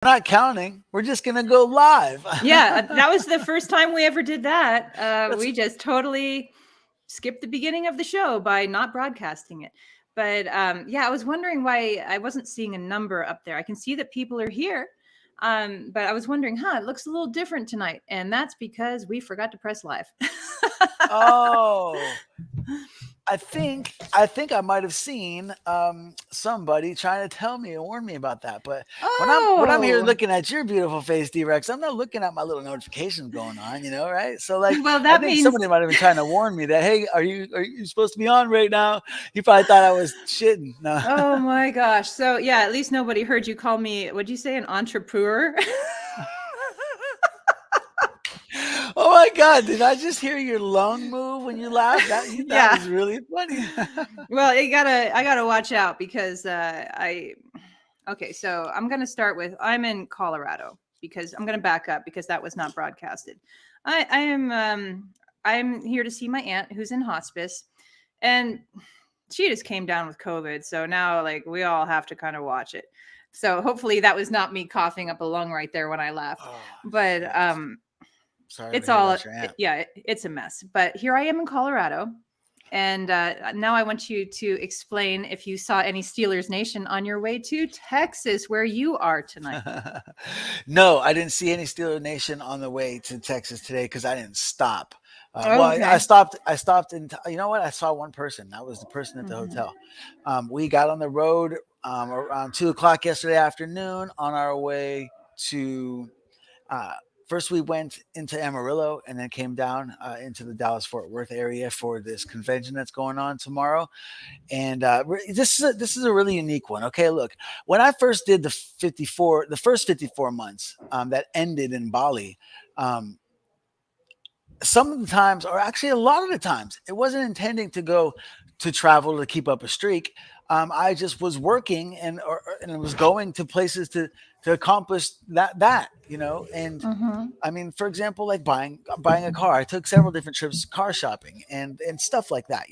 not counting. We're just gonna go live. Yeah, that was the first time we ever did that. That's We just totally skipped the beginning of the show by not broadcasting it. But yeah, I was wondering why I wasn't seeing a number up there. I can see that people are here, but I was wondering, it looks a little different tonight, and that's because we forgot to press live. oh. I think I might have seen somebody trying to tell me and warn me about that. But when I'm here Oh, looking at your beautiful face, D-Rex, I'm not looking at my little notifications going on, right? So like well, I that think means somebody might have been trying to warn me that, hey, are you supposed to be on right now? You probably thought I was shitting. No. oh my gosh. So yeah, at least nobody heard you call me, what'd you say, an entrepreneur? Oh my god, did I just hear your lung move when you laughed? That Yeah. was really funny. Well, I gotta watch out because okay, so I'm gonna start with I'm in Colorado because I'm gonna back up because that was not broadcasted. I am I'm here to see my aunt who's in hospice, and she just came down with COVID, so now like we all have to kind of watch it. So hopefully that was not me coughing up a lung right there when I laughed. Oh, But jeez. Sorry to it's hear all about your aunt. yeah, it's a mess. But here I am in Colorado, and now I want you to explain if you saw any Steelers Nation on your way to Texas, where you are tonight. No, I didn't see any Steeler Nation on the way to Texas today because I didn't stop. Well, I Okay. stopped. I stopped, and you know what? I saw one person. That was the person at the Mhm. hotel. We got on the road around 2 o'clock yesterday afternoon on our way to. Uh, First, we went into Amarillo and then came down into the Dallas Fort Worth area for this convention that's going on tomorrow. And this is a really unique one. Okay, look, when I first did the first 54 months that ended in Bali, um, some of the times, or actually a lot of the times, it wasn't intending to go to travel to keep up a streak. I just was working and was going to places to accomplish that. And Mhm. I mean, for example, like buying a car. I took several different trips car shopping and stuff like that.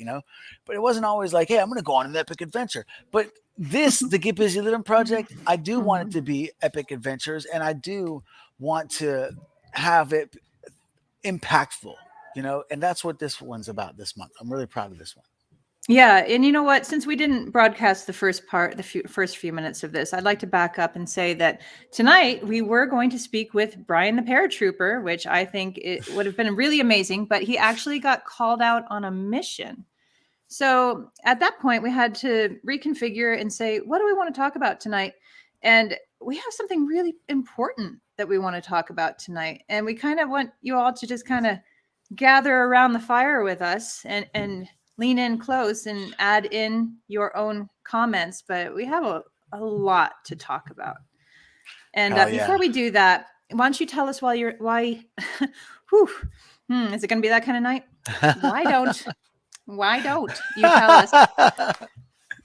But it wasn't always like, hey, I'm going to go on an epic adventure. But the Get Busy Living project, I do want it Mhm. to be epic adventures, and I do want to have it impactful. And that's what this one's about this month. I'm really proud of this one. Yeah, and you know what? Since we didn't broadcast the first part, first few minutes of this, I'd like to back up and say that tonight we were going to speak with Brian the paratrooper, which I think it would have been really amazing, but he actually got called out on a mission. So at that point, we had to reconfigure and say, what do we want to talk about tonight? And we have something really important that we want to talk about tonight. And we kind of want you all to just kind of gather around the fire with us and lean in close and add in your own comments. But we have a lot to talk about. And Oh before yeah. we do that, why don't you tell us why, whew, is it going to be that kind of night? Why don't why don't you tell us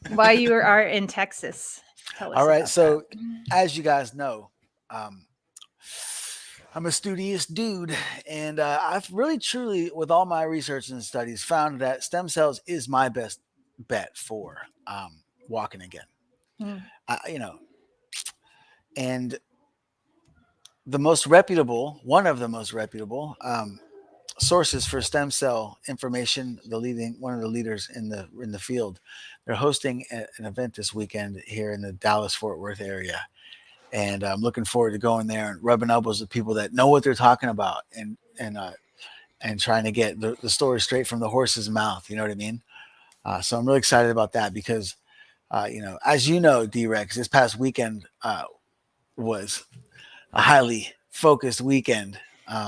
why you are in Texas? Tell All us right. about that. So, as you guys know, um, I'm a studious dude, and I've really, truly, with all my research and studies, found that stem cells is my best bet for walking again. Mm. You know, and one of the most reputable sources for stem cell information, one of the leaders in the field, they're hosting an event this weekend here in the Dallas Fort Worth area, and I'm looking forward to going there and rubbing elbows with people that know what they're talking about and trying to get the story straight from the horse's mouth. You know what I mean? So I'm really excited about that because, as you know, D-Rex, this past weekend was a highly focused weekend.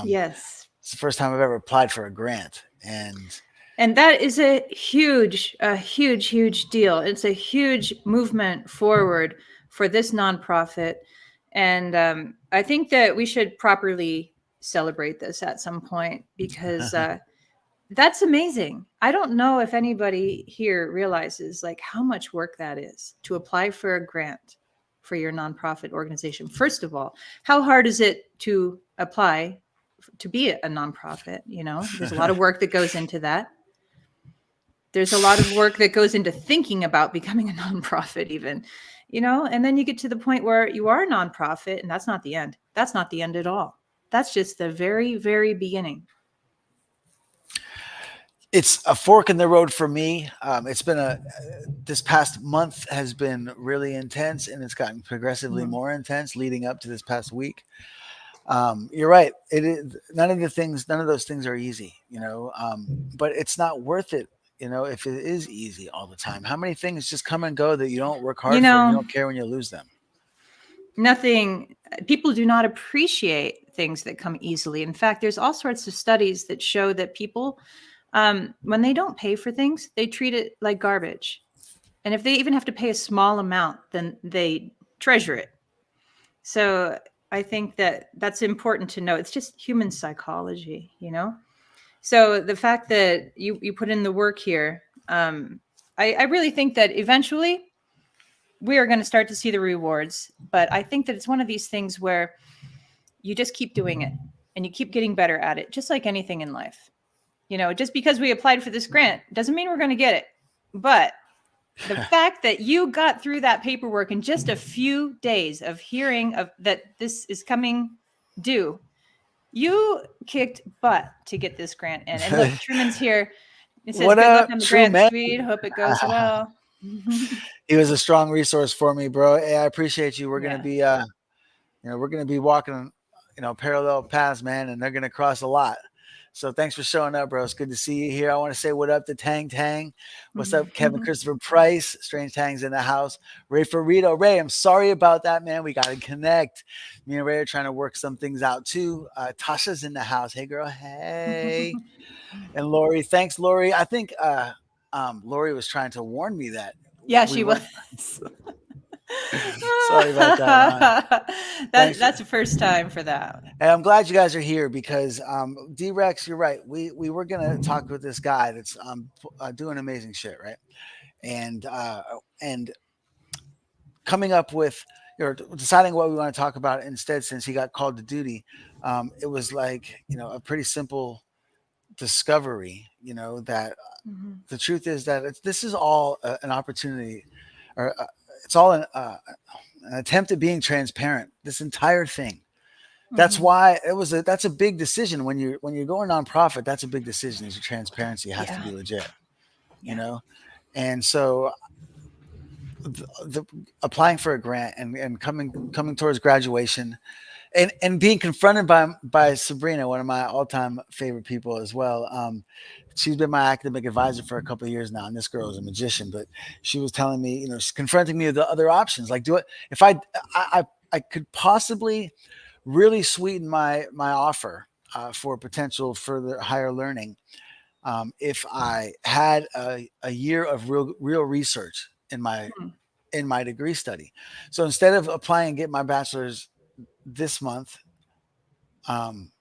Yes. It's the first time I've ever applied for a grant, and And that is a huge, huge deal. It's a huge movement forward for this nonprofit. And I think that we should properly celebrate this at some point because that's amazing. I don't know if anybody here realizes like how much work that is to apply for a grant for your nonprofit organization. First of all, how hard is it to apply to be a nonprofit? There's a lot of work that goes into that. There's a lot of work that goes into thinking about becoming a nonprofit even. And then you get to the point where you are a nonprofit, and that's not the end. That's not the end at all. That's just the very, very beginning. It's a fork in the road for me. It's been a this past month has been really intense, and it's gotten progressively Mhm. more intense leading up to this past week. You're right. It is none of those things are easy, but it's not worth it, if it is easy all the time. How many things just come and go that you don't work You hard for and you know, don't care when you lose them? nothing, people do not appreciate things that come easily. In fact, there's all sorts of studies that show that people, when they don't pay for things, they treat it like garbage. And if they even have to pay a small amount, then they treasure it. So I think that that's important to know. It's just human psychology. So the fact that you put in the work here, I really think that eventually we are going to start to see the rewards. But I think that it's one of these things where you just keep doing it and you keep getting better at it, just like anything in life. Just because we applied for this grant doesn't mean we're going to get it. But the fact that you got through that paperwork in just a few days of hearing of that this is coming due, you kicked butt to get this grant in. And look, Truman's here. It says, What "Good luck a on the true grant, man. Swede. Hope it goes well." He was a strong resource for me, bro. Hey, I appreciate you. Yeah. We're gonna be walking, parallel paths, man, and they're gonna cross a lot. So thanks for showing up, bro. It's good to see you here. I want to say what up to Tang Tang. What's up, Kevin Christopher Price? Strange Tang's in the house. Ray Ferrito. Ray, I'm sorry about that, man. We got to connect. Me and Ray are trying to work some things out too. Tasha's in the house. Hey, girl. Hey. And Lori. Thanks, Lori. I think Lori was trying to warn me that Yeah, we she was. weren't. Sorry about that, hon. Thanks. That's the first time for that. And I'm glad you guys are here because D-Rex, you're right. We were gonna talk with this guy that's doing amazing shit, right? And coming up with or deciding what we want to talk about instead, since he got called to duty, it was like a pretty simple discovery. That Mhm. the truth is that this is all an opportunity, or it's all an attempt at being transparent. This entire thing. That's Mhm. why that's a big decision when you're going nonprofit. That's a big decision. Is your transparency has to Yeah. be legit, you Yeah. know. And so applying for a grant and coming towards graduation and being confronted by Sabrina, one of my all time favorite people as well. She's been my academic advisor for a couple of years now, and this girl is a magician. But she was telling me, she's confronting me with the other options. Like, do it if I could possibly really sweeten my offer for potential further higher learning if I had a year of real research Mhm. in my degree study. So instead of applying and get my bachelor's this month um,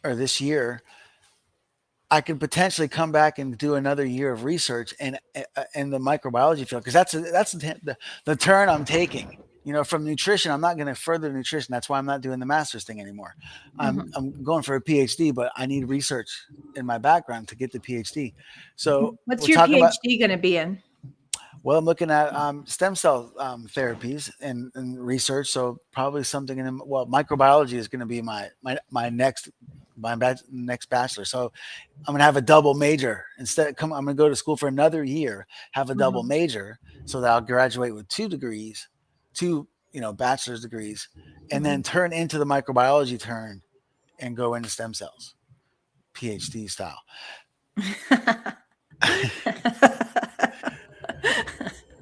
or this year, I could potentially come back and do another year of research in the microbiology field because that's the turn I'm taking. From nutrition, I'm not going to further nutrition. That's why I'm not doing the master's thing anymore. Mhm. I'm going for a PhD, but I need research in my background to get the PhD. So What's we're your talking about. PhD going to be in? Well, I'm looking at stem cell therapies and research. So probably something in microbiology is going to be my next bachelor. So I'm gonna have a double major instead. I'm gonna go to school for another year, have a double Mhm. major, so that I'll graduate with two degrees, two bachelor's degrees, and then Mhm. turn into the microbiology turn and go into stem cells, PhD style.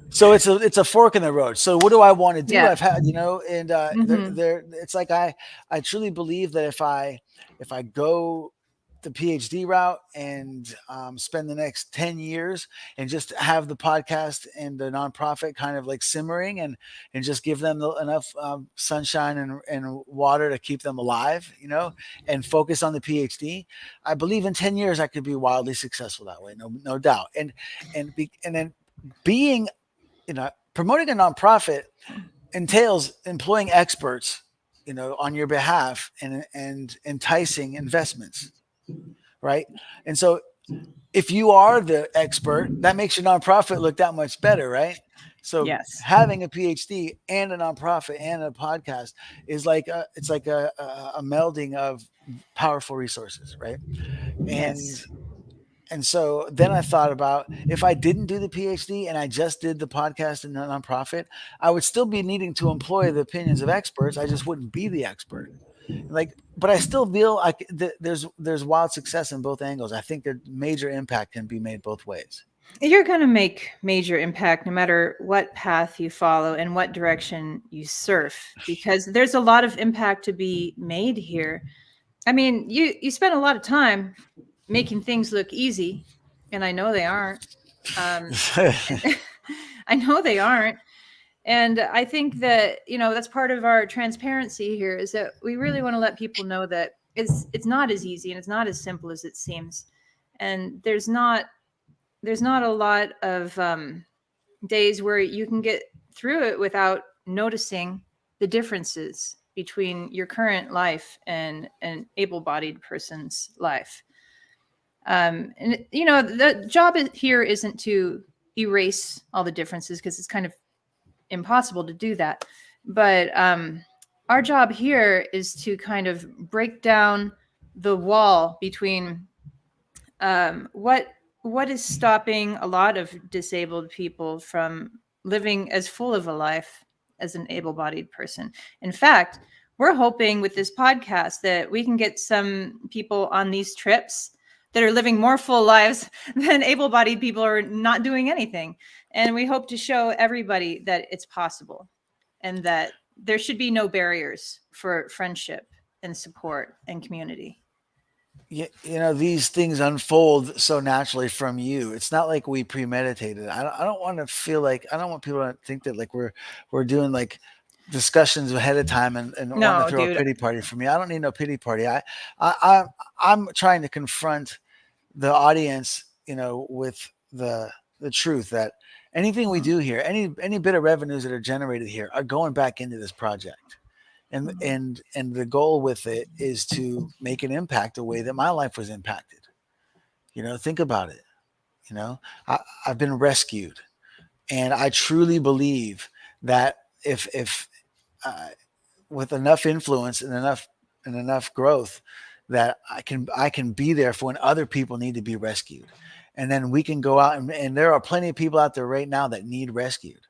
So it's a fork in the road. So what do I want to do? Yeah. I've had and Mhm. it's like I truly believe that if I go the PhD route and spend the next 10 years and just have the podcast and the nonprofit kind of like simmering and just give them enough sunshine and water to keep them alive, and focus on the PhD. I believe in 10 years I could be wildly successful that way, no doubt. And then being promoting a nonprofit entails employing experts, on your behalf and enticing investments, right? And so if you are the expert, that makes your nonprofit look that much better, right? So Yes. having a PhD and a nonprofit and a podcast is like it's like a melding of powerful resources, right? And Yes. so then I thought about if I didn't do the PhD and I just did the podcast and the nonprofit, I would still be needing to employ the opinions of experts. I just wouldn't be the expert. Like, but I still feel like there's wild success in both angles. I think that major impact can be made both ways. You're going to make major impact no matter what path you follow and what direction you surf, because there's a lot of impact to be made here. I mean, you spend a lot of time making things look easy, and I know they aren't. Um, and I know they aren't. And I think that, that's part of our transparency here, is that we really want to let people know that it's not as easy and it's not as simple as it seems. And there's not a lot of days where you can get through it without noticing the differences between your current life and an able-bodied person's life. And the job here isn't to erase all the differences, because it's kind of impossible to do that. But our job here is to kind of break down the wall between what is stopping a lot of disabled people from living as full of a life as an able-bodied person. In fact, we're hoping with this podcast that we can get some people on these trips that are living more full lives than able-bodied people are not doing anything. And we hope to show everybody that it's possible, and that there should be no barriers for friendship and support and community. These things unfold so naturally from you. It's not like we premeditated. I don't want to feel like I don't want people to think that like we're doing like discussions ahead of time and wanting to No, throw a dude. pity party for me. I don't need no pity party. I, I I'm trying to confront the audience, with the truth that anything we Mhm. do here, any bit of revenues that are generated here are going back into this project. Mhm. And the goal with it is to make an impact the way that my life was impacted. Think about it. You know, I, I've been rescued, and I truly believe that if uh, with enough influence and enough growth, that I can be there for when other people need to be rescued, and then we can go out and there are plenty of people out there right now that need rescued.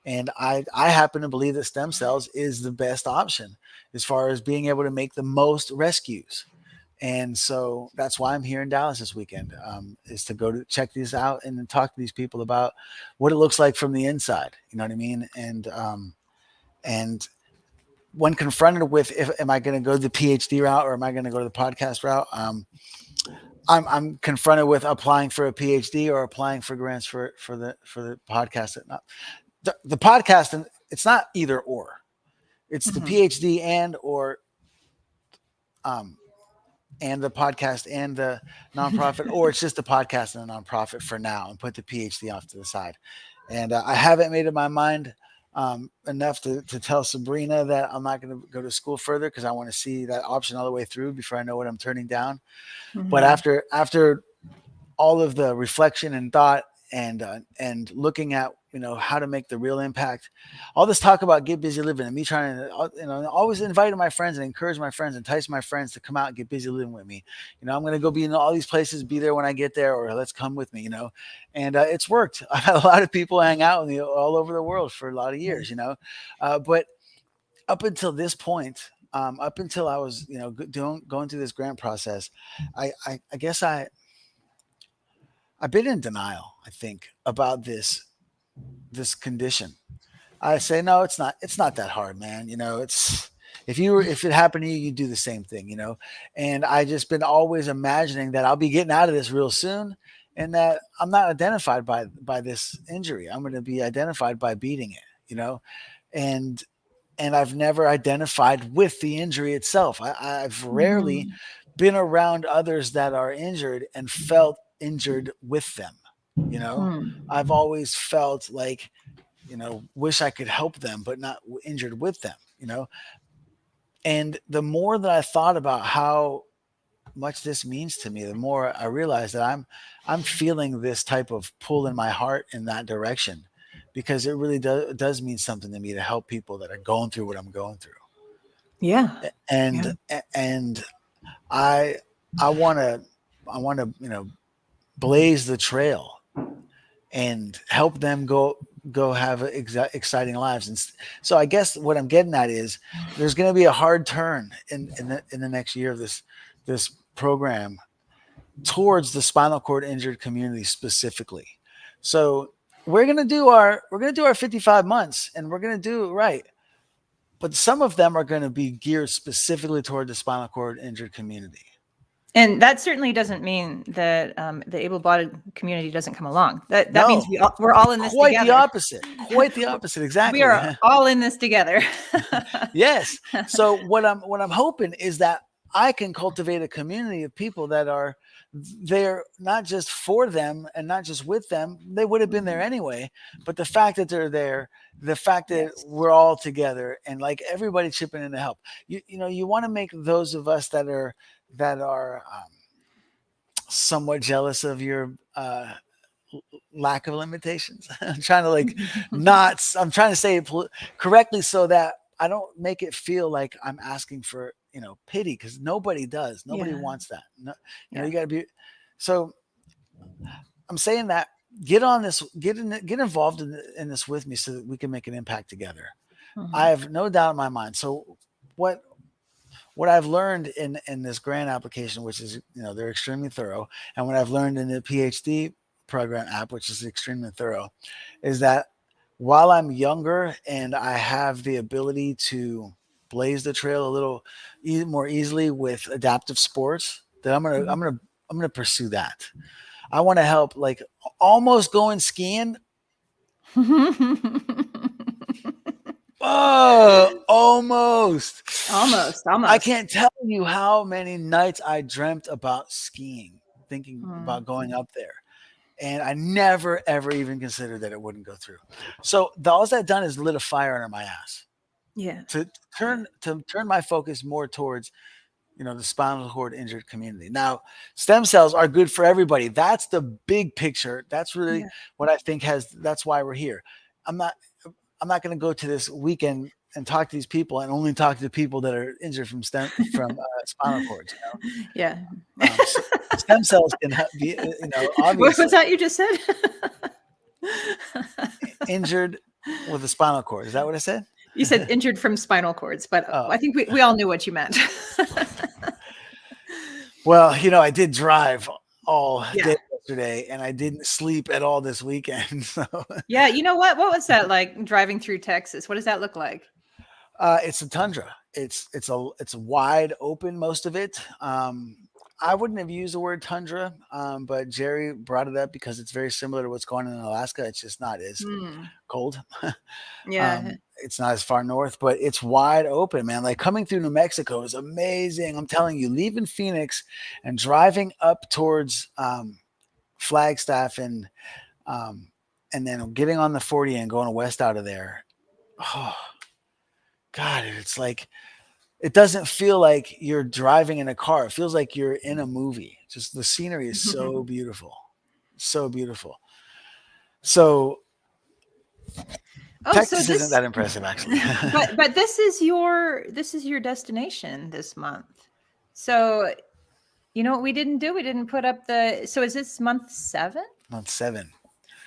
And I happen to believe that stem cells is the best option as far as being able to make the most rescues. And so that's why I'm here in Dallas this weekend, is to go to check these out and then talk to these people about what it looks like from the inside. You know what I mean? And when confronted with, if am I going to go the PhD route or am I going to go to the podcast route, I'm confronted with applying for a PhD or applying for grants for the podcast. The podcast, and it's not either or. It's the Mhm. PhD um, and the podcast and the nonprofit, or it's just the podcast and the nonprofit for now, and put the PhD off to the side. And I haven't made up my mind enough to tell Sabrina that I'm not going to go to school further because I want to see that option all the way through before I know what I'm turning down. But Mhm. after all of the reflection and thought and looking at how to make the real impact, all this talk about get busy living and me trying to always inviting my friends and encourage my friends, entice my friends to come out and get busy living with me. I'm going to go be in all these places, be there when I get there, or let's come with me. And it's worked. I've had a lot of people hang out with me all over the world for a lot of years. But up until this point, up until I was going through this grant process, I guess I've been in denial, I think, about this condition. I say, no, it's not. It's not that hard, man. It's if it happened to you, you do the same thing. And I just been always imagining that I'll be getting out of this real soon, and that I'm not identified by this injury. I'm going to be identified by beating it. And I've never identified with the injury itself. I've rarely Mhm. been around others that are injured and felt injured with them. You know, Hmm. I've always felt like, wish I could help them, but not injured with them. And the more that I thought about how much this means to me, the more I realized that I'm feeling this type of pull in my heart in that direction because it really does mean something to me to help people that are going through what I'm going through. Yeah. Yeah. And I I want to blaze the trail and help them go have exciting lives. And so I guess what I'm getting at is there's going to be a hard turn in the next year of this program towards the spinal cord injured community specifically. So we're going to do our 55 months and we're going to do it right. But some of them are going to be geared specifically toward the spinal cord injured community. And that certainly doesn't mean that the able-bodied community doesn't come along. That means No, we're all in this quite the together. opposite. Quite the opposite. We Exactly. are all in this together. Yes. So what I'm hoping is that I can cultivate a community of people that are there not just for them and not just with them. They would have been there anyway, but the fact that they're there, the fact that Yes. we're all together and like everybody chipping in to help. You want to make those of us that are somewhat jealous of your lack of limitations. I'm trying to like not. I'm trying to say it correctly so that I don't make it feel like I'm asking for pity because nobody does. Nobody Yeah. wants that. No, Yeah. you got to be. So I'm saying that get on this, get involved in this with me so that we can make an impact together. I Mhm. have no doubt in my mind. So what what I've learned in this grant application, which is they're extremely thorough, and what I've learned in the PhD program app, which is extremely thorough, is that while I'm younger and I have the ability to blaze the trail a little more easily with adaptive sports, that I'm gonna pursue that. I want to help, like almost going skiing. Oh, almost. Almost, I almost. can't tell you how many nights I dreamt about skiing, thinking Mm. about going up there. And I never, ever even considered that it wouldn't go through. So all that done is lit a fire under my ass Yeah. to Yeah. turn my focus more towards the spinal cord injured community. Now, stem cells are good for everybody. That's the big picture. That's really Yeah. what I think that's why we're here. I'm not I'm not going to go to this weekend and talk to these people and only talk to the people that are injured from spinal cords. Yeah. So stem cells can be, What was obviously that you just said? injured with a spinal cord. Is that what I said? You said injured from spinal cords, but Oh, I think we all knew what you meant. well, I did drive all Yeah. day yesterday and I didn't sleep at all this weekend. So Yeah, you know what? What was that like driving through Texas? What does that look like? it's a tundra. It's wide open, most of it. I wouldn't have used the word tundra, but Jerry brought it up because it's very similar to what's going on in Alaska. It's just not as Hmm. cold. Yeah. It's not as far north, but it's wide open, man. Like coming through New Mexico is amazing. I'm telling you, leaving Phoenix and driving up towards Flagstaff um, and then getting on the 40 and going west out of there. Oh God, it's like it doesn't feel like you're driving in a car. It feels like you're in a movie. Just the scenery is so beautiful, so beautiful. So Oh, so Texas isn't this that impressive, actually. but this is your destination this month. So, you know what we didn't do? We didn't put up so is this month 7? Month 7.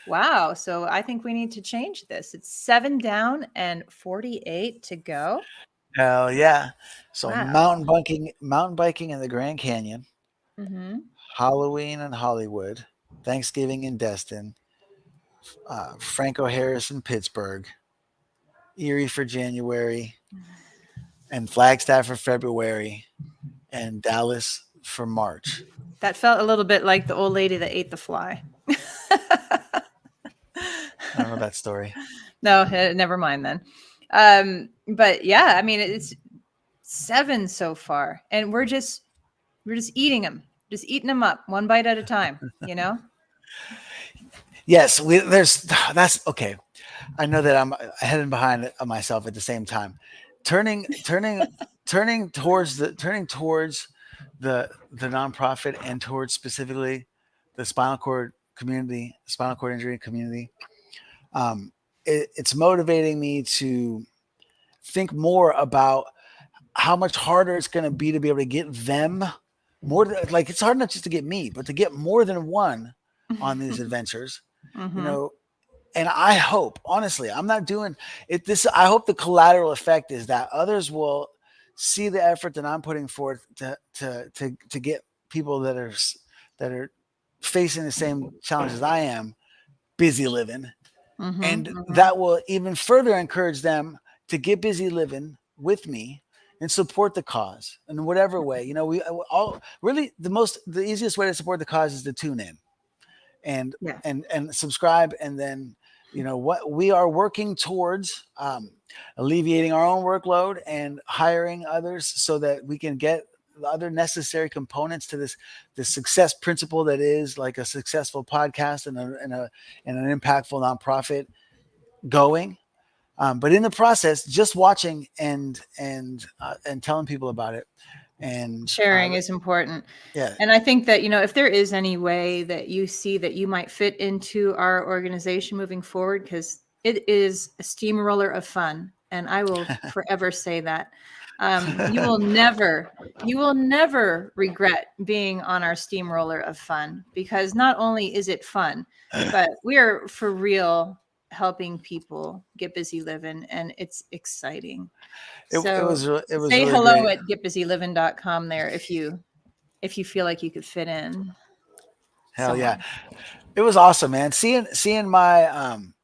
Wow. So I think we need to change this. It's 7 down and 48 to go. Hell yeah! So Wow. mountain biking in the Grand Canyon, Mhm. Halloween in Hollywood, Thanksgiving in Destin, Franco Harris in Pittsburgh, Erie for January, and Flagstaff for February, and Dallas for March. That felt a little bit like the old lady that ate the fly. I don't know that story. No, never mind then. But yeah, I mean it's 7 so far, and we're just eating them up one bite at a time. You know. Yes, that's okay. I know that I'm ahead and behind myself at the same time. Turning, turning, turning towards the nonprofit and towards specifically the spinal cord injury community. Um, it's motivating me to think more about how much harder it's going to be to be able to get them more. Like it's hard not just to get me, but to get more than one on these adventures. You Mm-hmm. know, and I hope, honestly, I'm not doing it. This, I hope the collateral effect is that others will see the effort that I'm putting forth to get people that are facing the same challenges I am busy living, Mm-hmm. and Mm-hmm. that will even further encourage them to get busy living with me and support the cause in whatever way. You know, we all really the easiest way to support the cause is to tune in and Yeah. and subscribe, and then what we are working towards, alleviating our own workload and hiring others so that we can get the other necessary components to this success principle that is like a successful podcast and an impactful nonprofit going. But in the process, just watching and telling people about it, and Sharing is important. yeah, And I think that, if there is any way that you see that you might fit into our organization moving forward, because it is a steamroller of fun. And I will forever say that. You will never regret being on our steamroller of fun, because not only is it fun, but we are for real helping people get busy living, and it's exciting. it So it was say really hello great. at getbusyliving.com there if you feel like you could fit in Hell yeah, somewhere. it was awesome, man. Seeing my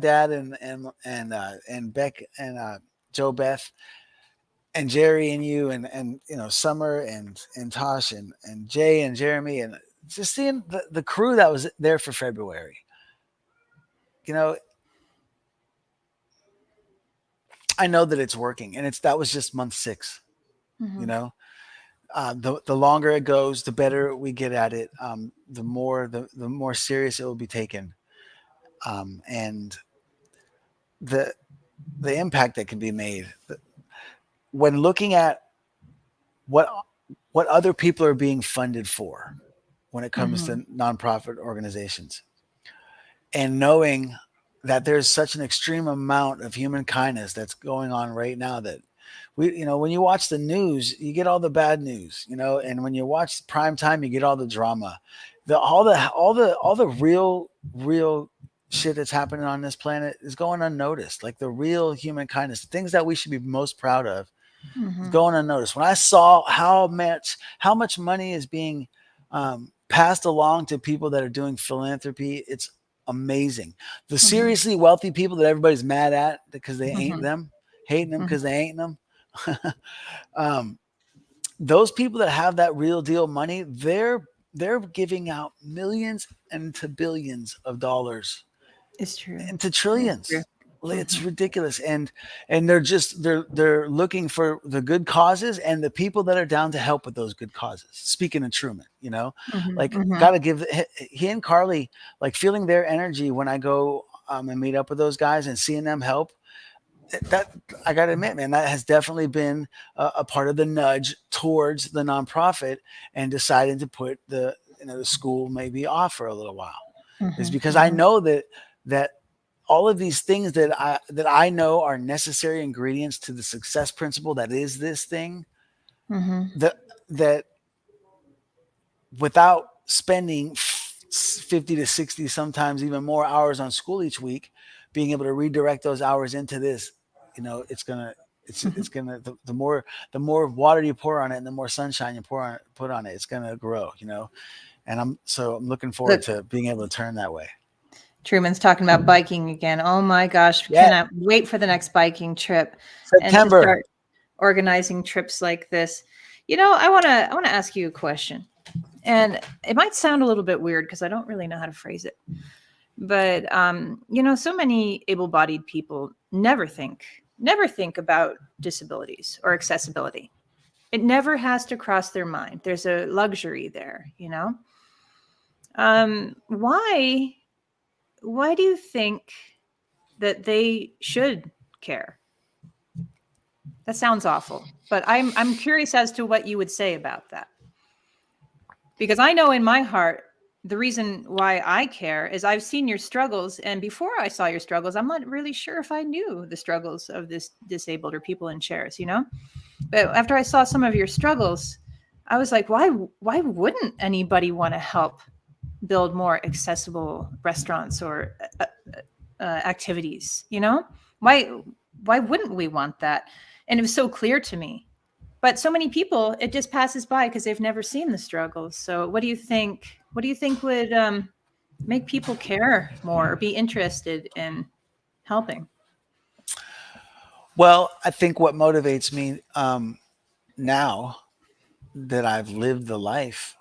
dad and Beck and Joe Beth and Jerry and you and Summer and Tosh and Jay and Jeremy, and just seeing the crew that was there for February. You know, I know that it's working, and that was just month 6. You Hmm. know, the longer it goes, the better we get at it. The more serious it will be taken, and the the impact that can be made when looking at what what other people are being funded for when it comes Hmm. to nonprofit organizations, and knowing that there's such an extreme amount of human kindness that's going on right now that when you watch the news you get all the bad news, and when you watch prime time you get all the drama, all the real shit that's happening on this planet is going unnoticed, like the real human kindness, things that we should be most proud of, is Hmm. going unnoticed. When I saw how much money is being passed along to people that are doing philanthropy, it's amazing. The Hmm. seriously wealthy people that everybody's mad at because they ain't Hmm. them, hating them Hmm. because they ain't them. um, those people that have that real deal money, they're giving out millions into billions of dollars It's true. into It's true. trillions. It's Hmm. ridiculous, and they're looking for the good causes and the people that are down to help with those good causes. Speaking of Truman, Hmm. like Hmm. gotta give he and Carly, like feeling their energy when I go and meet up with those guys and seeing them help. That I gotta admit, man, that has definitely been a part of the nudge towards the nonprofit and deciding to put the school maybe off for a little while, is Hmm. because I Hmm. know that all of these things that I know are necessary ingredients to the success principle that is this thing, Hmm. that that without spending 50 to 60, sometimes even more hours on school each week, being able to redirect those hours into this, it's gonna it's gonna the more water you pour on it and the more sunshine you put on it, it's gonna grow, and I'm looking forward Look, to being able to turn that way. Truman's talking about biking again. Oh my gosh, Yeah, cannot wait for the next biking trip and to September. start organizing trips like this. I want to ask you a question. And it might sound a little bit weird because I don't really know how to phrase it. But so many able-bodied people never think about disabilities or accessibility. It never has to cross their mind. There's a luxury there. Why do you think that they should care? That sounds awful, but I'm curious as to what you would say about that. Because I know in my heart the reason why I care is I've seen your struggles, and before I saw your struggles, I'm not really sure if I knew the struggles of this disabled or people in chairs, you know? But after I saw some of your struggles, I was like, why wouldn't anybody want to help build more accessible restaurants or activities, you know? Why why wouldn't we want that? And it was so clear to me. But so many people, it just passes by because they've never seen the struggles. So what do you think? What do you think would make people care more or be interested in helping? Well, I think what motivates me now that I've lived the life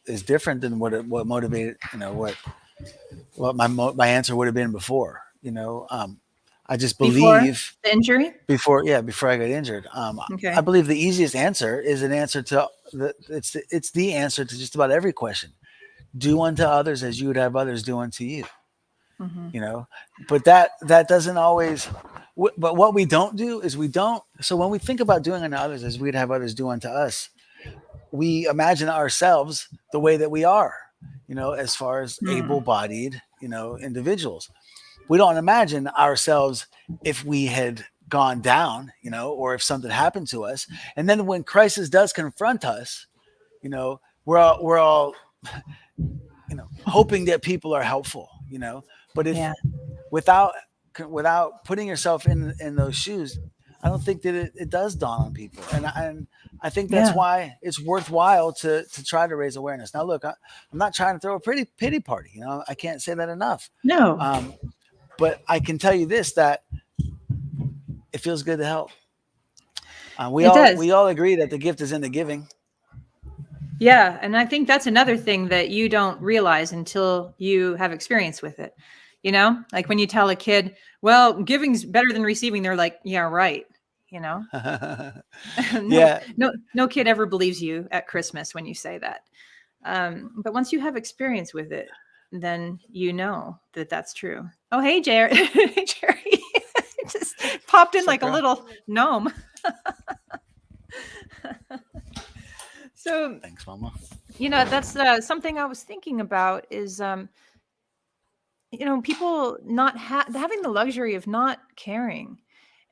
is different than what motivated, what my answer would have been before. I just Before believe the injury? before I got injured. I Okay. believe the easiest answer is an answer to it's the answer to just about every question. Do unto others as you would have others do unto you. Hmm. You know, but that doesn't always. But what we don't do is we don't. So when we think about doing unto others as we'd have others do unto us, we imagine ourselves the way that we are. As far as Hmm. able-bodied, individuals, we don't imagine ourselves if we had gone down, or if something happened to us. And then when crisis does confront us, we're all hoping that people are helpful, but if Yeah. without without putting yourself in those shoes, I don't think that it does dawn on people. And I think that's Yeah. why it's worthwhile to try to raise awareness. Now look, I'm not trying to throw a pretty pity party, I can't say that enough. No, um, but I can tell you this, that it feels good to help. We it all does. we all agree that the gift is in the giving. Yeah, and I think that's another thing that you don't realize until you have experience with it. You know, like when you tell a kid, "Well, giving's better than receiving," they're like, "Yeah, right." You know, no, Yeah. no kid ever believes you at Christmas when you say that. But once you have experience with it, then you know that that's true. Oh, hey, Jerry, Jerry, just popped in What's up, like a girl? little gnome. So Thanks, mama. that's something I was thinking about is people not having the luxury of not caring.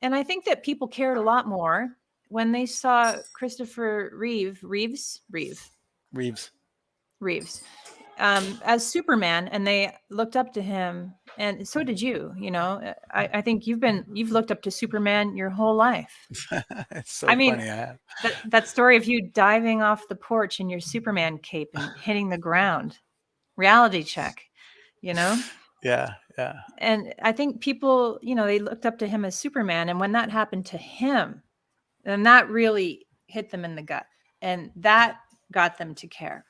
And I think that people cared a lot more when they saw Christopher Reeves. Reeves as Superman, and they looked up to him, and so did you. I think you've looked up to Superman your whole life. It's I so mean, funny. I have. that story of you diving off the porch in your Superman cape and hitting the ground, reality check, you know? Yeah, yeah. And I think people, they looked up to him as Superman. And when that happened to him, then that really hit them in the gut. And that got them to care.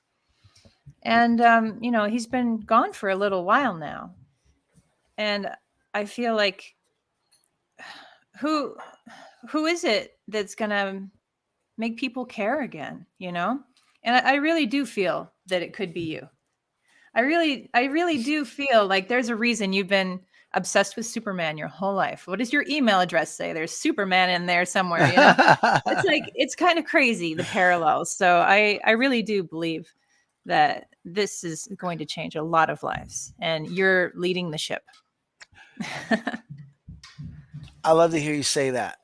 And, he's been gone for a little while now. And I feel like who who is it that's going to make people care again, And I really do feel that it could be you. I really do feel like there's a reason you've been obsessed with Superman your whole life. What does your email address say? There's Superman in there somewhere. It's like it's kind of crazy, the parallels. So I really do believe that this is going to change a lot of lives, and you're leading the ship. I love to hear you say that.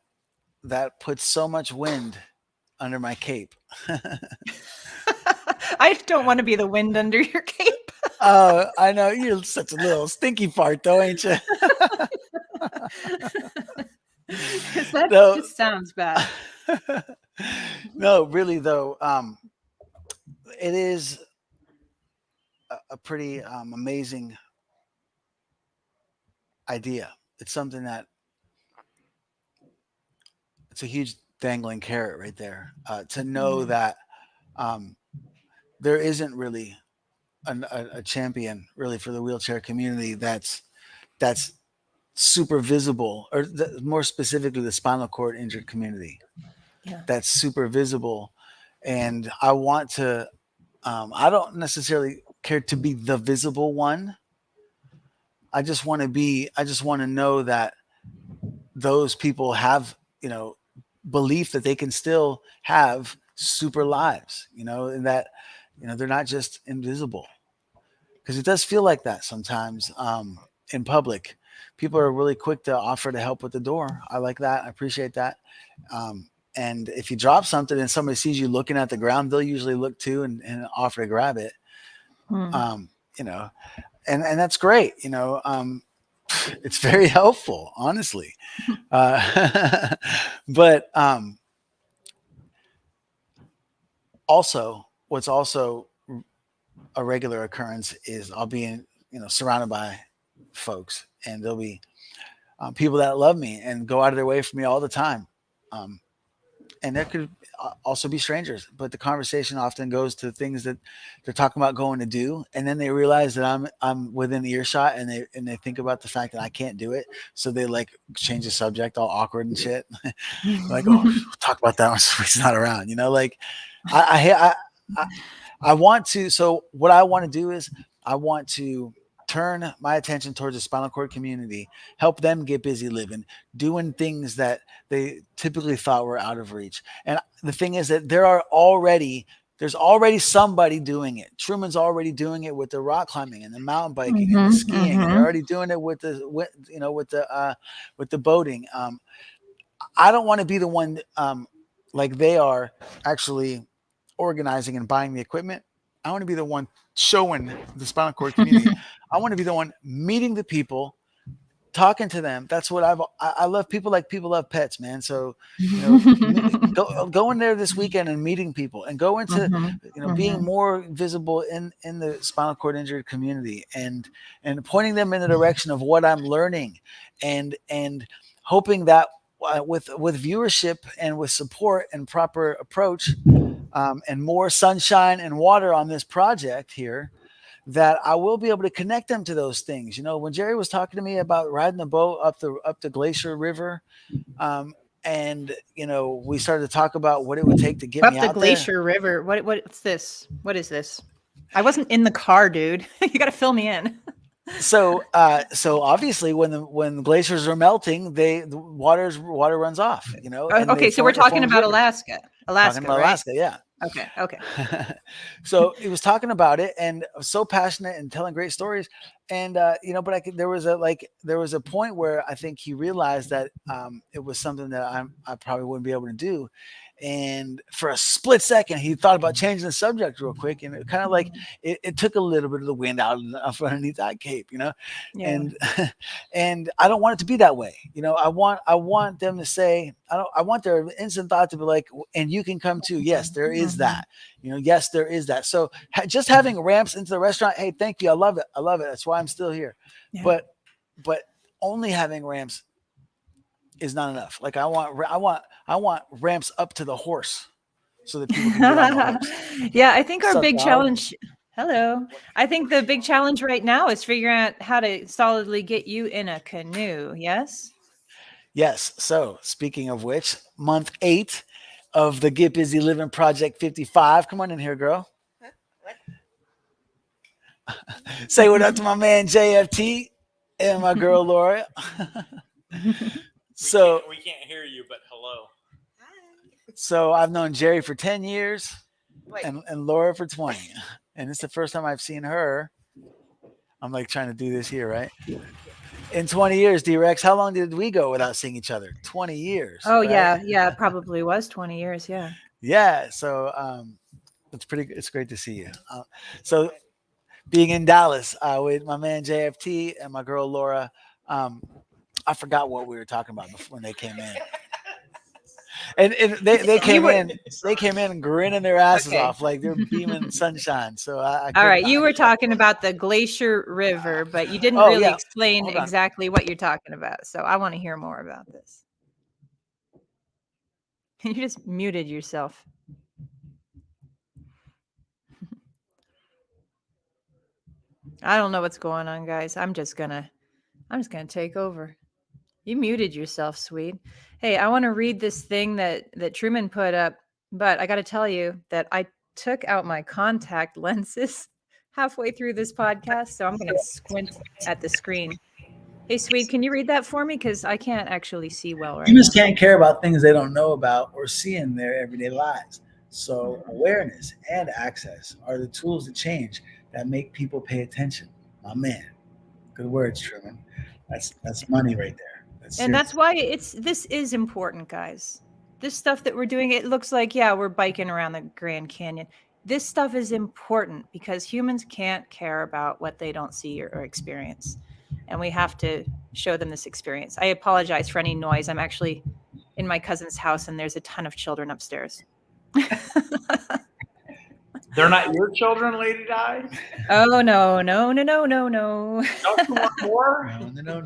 That puts so much wind under my cape. I don't want to be the wind under your cape. Oh, I know you're such a little stinky fart, though, ain't you? Because that No, just sounds bad. no, really though. It is a pretty amazing idea. It's something that it's a huge dangling carrot right there. To know Mm, that um, there isn't really a champion really for the wheelchair community that's super visible, or more specifically the spinal cord injured community yeah. that's super visible. And I want to. I don't necessarily care to be the visible one. I just want to be. I just want to know that those people have belief that they can still have super lives. And that they're not just invisible. because it does feel like that sometimes in public. People are really quick to offer to help with the door. I like that. I appreciate that. Um, and if you drop something and somebody sees you looking at the ground, they'll usually look too and offer to grab it. Hmm. Um, you know, and that's great. It's very helpful, honestly. But also, what's also a regular occurrence is I'll be surrounded by folks, and there'll be people that love me and go out of their way for me all the time. Um, and there could also be strangers, but the conversation often goes to things that they're talking about going to do, and then they realize that I'm within earshot, and they think about the fact that I can't do it, so they like change the subject, all awkward and shit. Like, oh, we'll talk about that when he's not around. Like I I want to. So what I want to do is I want to turn my attention towards the spinal cord community, help them get busy living, doing things that they typically thought were out of reach. And the thing is that there's already somebody doing it. Truman's already doing it with the rock climbing and the mountain biking and the Hmm. skiing, and they're Hmm. already doing it with the boating. I don't want to be the one like they are actually organizing and buying the equipment. I want to be the one showing the spinal cord community. I want to be the one meeting the people, talking to them. That's what I love people like people love pets, man. So, go in there this weekend and meeting people, and go into, Hmm. being Hmm. more visible in the spinal cord injured community, and pointing them in the direction of what I'm learning, and hoping that with viewership and with support and proper approach, and more sunshine and water on this project here, that I will be able to connect them to those things. When Jerry was talking to me about riding the boat up the Glacier River, and we started to talk about what it would take to get me Up the out there. Glacier River. What's this? What is this? I wasn't in the car, dude. You got to fill me in. So obviously, when glaciers are melting, the water runs off, and Okay, so we're it talking forms about rivers. Alaska. Talking Alaska, about right? Alaska, yeah. Okay. Okay. So he was talking about it and so passionate and telling great stories, and but there was a point where I think he realized that it was something that I probably wouldn't be able to do, and for a split second he thought about changing the subject real quick, and it kind of like it took a little bit of the wind out of underneath that cape, Yeah. and and I don't want it to be that way. I want them to say, I want their instant thought to be like, and you can come too. Yes, there is Mhm. that. Yes, there is that. So just having ramps into the restaurant, hey, thank you, I love it, I love it. That's why I'm still here. Yeah. But but only having ramps is not enough. Like I want ramps up to the horse so that people can get on the horse. Yeah, I think our What's up, big dog? challenge. Hello. I think the big challenge right now is figuring out how to solidly get you in a canoe. Yes. Yes. So speaking of which, month 8 of the Get Busy Living Project 55. Come on in here, girl. Say what up to my man JFT and my girl Laura. So We can't hear you, but hello. so I've known Jerry for 10 years and Laura for 20. And it's the first time I've seen her. I'm like trying to do this here, right? In 20 years, D-Rex, how long did we go without seeing each other? 20 years, Oh right? yeah, yeah, probably was 20 years. Yeah. Yeah. So it's great to see you. So being in Dallas with my man JFT and my girl Laura, um, I forgot what we were talking about before when they came in. And they You came were in grinning their asses okay. off like they're beaming sunshine. So I All couldn't. right, you were talking about the Glacier River, but you didn't Oh really yeah, explain hold on. exactly what you're talking about. So I want to hear more about this. You just muted yourself. I don't know what's going on, guys. I'm just gonna take over. You muted yourself, Swede. Hey, I want to read this thing that Truman put up, but I got to tell you that I took out my contact lenses halfway through this podcast, so I'm going to squint at the screen. Hey, Swede, can you read that for me? Because I can't actually see well right Humans now. can't care about things they don't know about or see in their everyday lives. So awareness and access are the tools to change that make people pay attention. My man, good words, Truman. That's money right there. That's And that's serious. why this is important, guys. This stuff that we're doing, it looks like, yeah, we're biking around the Grand Canyon. This stuff is important because humans can't care about what they don't see or experience. And we have to show them this experience. I apologize for any noise. I'm actually in my cousin's house and there's a ton of children upstairs. They're not your children, Lady Di? Oh, no, no, no, no, no, no. Don't you want more? No.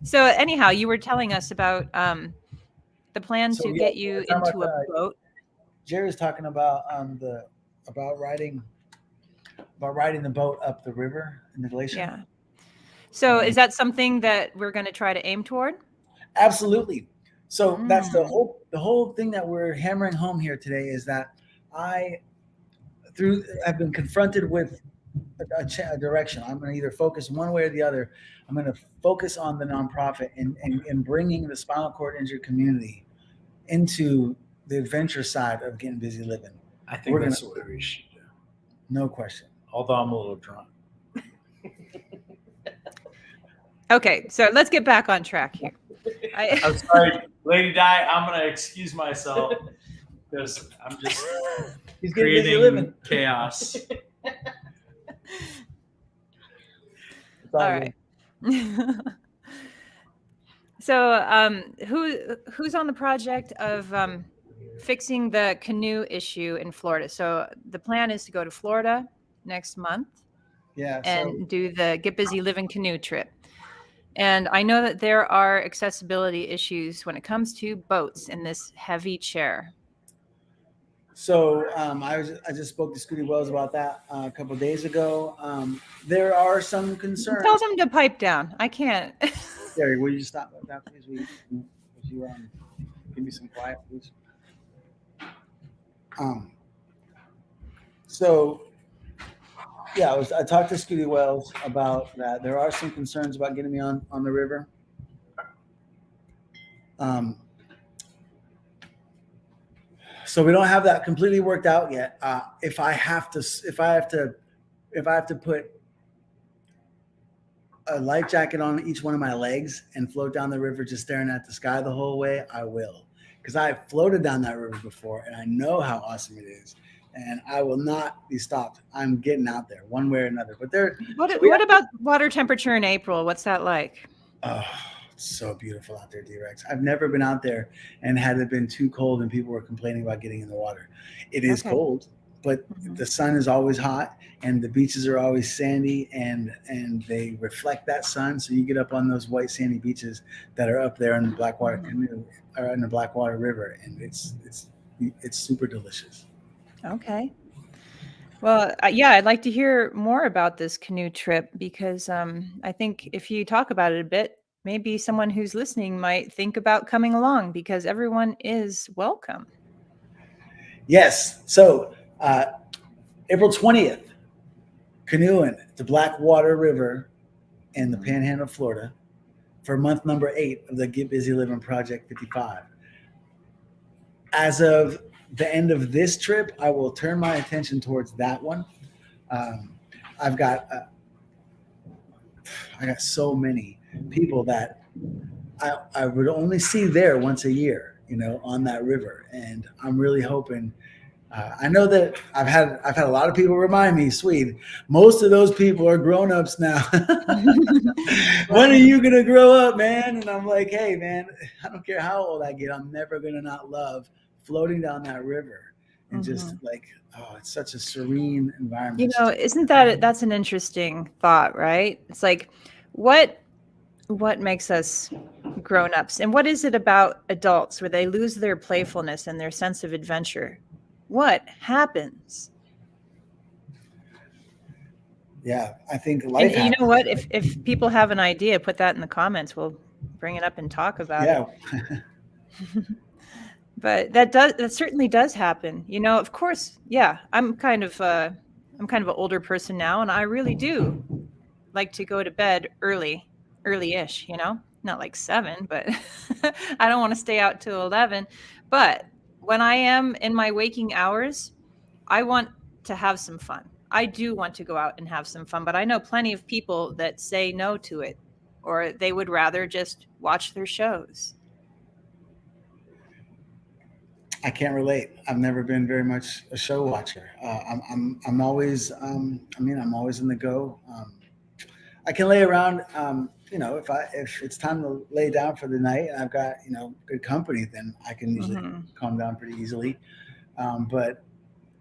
So, anyhow, you were telling us about the plan So to yeah, get we're you talking into a about boat. Jerry's talking about the about riding the boat up the river in the glacier. Yeah. So, is that something that we're going to try to aim toward? Absolutely. So that's Mm. the whole thing that we're hammering home here today is that I I've been confronted with a direction. I'm going to either focus one way or the other. I'm going to focus on the nonprofit and bringing the spinal cord injured community into the adventure side of getting busy living. I think that's what we should do. No question. Although I'm a little drunk. Okay, so let's get back on track here. I'm sorry, Lady Di. I'm gonna excuse myself because I'm just He's getting busy creating living. chaos. It's all All good. right. So, who's on the project of fixing the canoe issue in Florida? So the plan is to go to Florida next month Yeah. and do the Get Busy Living canoe trip. And I know that there are accessibility issues when it comes to boats in this heavy chair. So I just spoke to Scooty Wells about that a couple of days ago. There are some concerns. Tell them to pipe down. I can't. Gary, will you stop with that, please? Would you give me some quiet, please? So, yeah, I talked to Scooty Wells about that. There are some concerns about getting me on the river. So we don't have that completely worked out yet. If I have to put a life jacket on each one of my legs and float down the river just staring at the sky the whole way, I will. Because I've floated down that river before and I know how awesome it is. And I will not be stopped. I'm getting out there one way or another. But What about water temperature in April? What's that like? Oh, it's so beautiful out there, D-Rex. I've never been out there and had it been too cold and people were complaining about getting in the water. It is cold, but the sun is always hot and the beaches are always sandy and they reflect that sun. So you get up on those white sandy beaches that are up there in the Blackwater canoe or in the Blackwater River, and it's super delicious. Okay. Well, yeah, I'd like to hear more about this canoe trip because I think if you talk about it a bit, maybe someone who's listening might think about coming along because everyone is welcome. Yes. So April 20th, canoeing the Blackwater River in the Panhandle of Florida for month number 8 of the Get Busy Living Project 55. As of the end of this trip, I will turn my attention towards that one. I've got I got so many people that I would only see there once a year, on that river, and I'm really hoping. I know that I've had a lot of people remind me, Swede, most of those people are grown-ups now. When are you gonna grow up, man? And I'm like, hey, man, I don't care how old I get, I'm never gonna not love floating down that river and just like, oh, it's such a serene environment. Isn't that's an interesting thought, right? It's like, what makes us grown-ups, and what is it about adults where they lose their playfulness and their sense of adventure? What happens? Yeah, I think life. And you know what? If people have an idea, put that in the comments. We'll bring it up and talk about it. But that certainly does happen. Of course, yeah. I'm kind of an older person now, and I really do like to go to bed early-ish, not like 7, but I don't want to stay out till 11. But when I am in my waking hours, I want to have some fun. I do want to go out and have some fun, but I know plenty of people that say no to it, or they would rather just watch their shows. I can't relate. I've never been very much a show watcher. I'm always, I'm always in the go. I can lay around, if it's time to lay down for the night and I've got, good company, then I can usually calm down pretty easily. But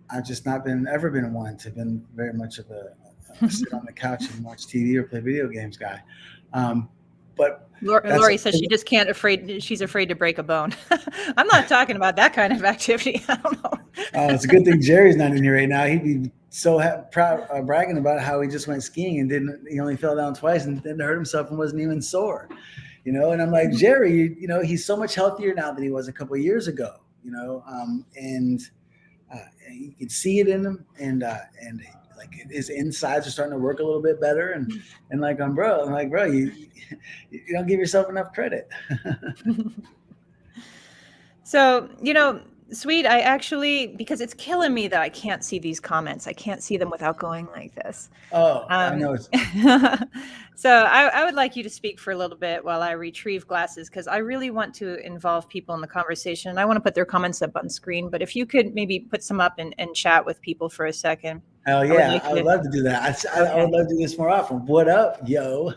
I've just not ever been one to been very much of a sit on the couch and watch TV or play video games guy. But Lori says she just can't she's afraid to break a bone. I'm not talking about that kind of activity. I don't know. It's a good thing Jerry's not in here right now. He'd be so proud, bragging about how he just went skiing and he only fell down twice and didn't hurt himself and wasn't even sore, and I'm like, Jerry, he's so much healthier now than he was a couple of years ago, and you can see it in him, and like his insides are starting to work a little bit better, and like, bro, you don't give yourself enough credit. So, Swede, I actually, because it's killing me that I can't see these comments. I can't see them without going like this. Oh, I know. So I would like you to speak for a little bit while I retrieve glasses, because I really want to involve people in the conversation. And I want to put their comments up on screen, but if you could maybe put some up and chat with people for a second. Hell yeah, I would love to do that. I would love to do this more often. What up, yo?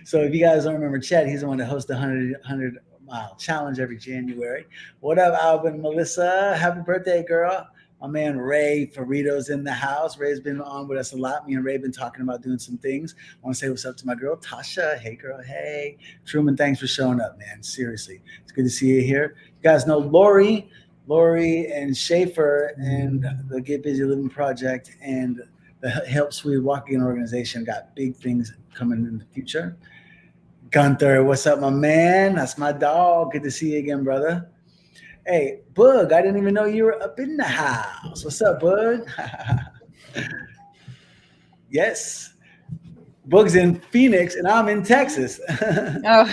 So if you guys don't remember Chet, he's the one that hosts the 100-mile challenge every January. What up, Alvin, Melissa? Happy birthday, girl. My man Ray Farito's in the house. Ray's been on with us a lot. Me and Ray have been talking about doing some things. I want to say what's up to my girl, Tasha. Hey, girl. Hey. Truman, thanks for showing up, man. Seriously. It's good to see you here. You guys know Lori and Schaefer and the Get Busy Living Project and the Help Swede Walk Again organization got big things coming in the future. Gunther, what's up, my man? That's my dog. Good to see you again, brother. Hey, Bug, I didn't even know you were up in the house. What's up, Bug? Yes. Bug's in Phoenix, and I'm in Texas. Oh.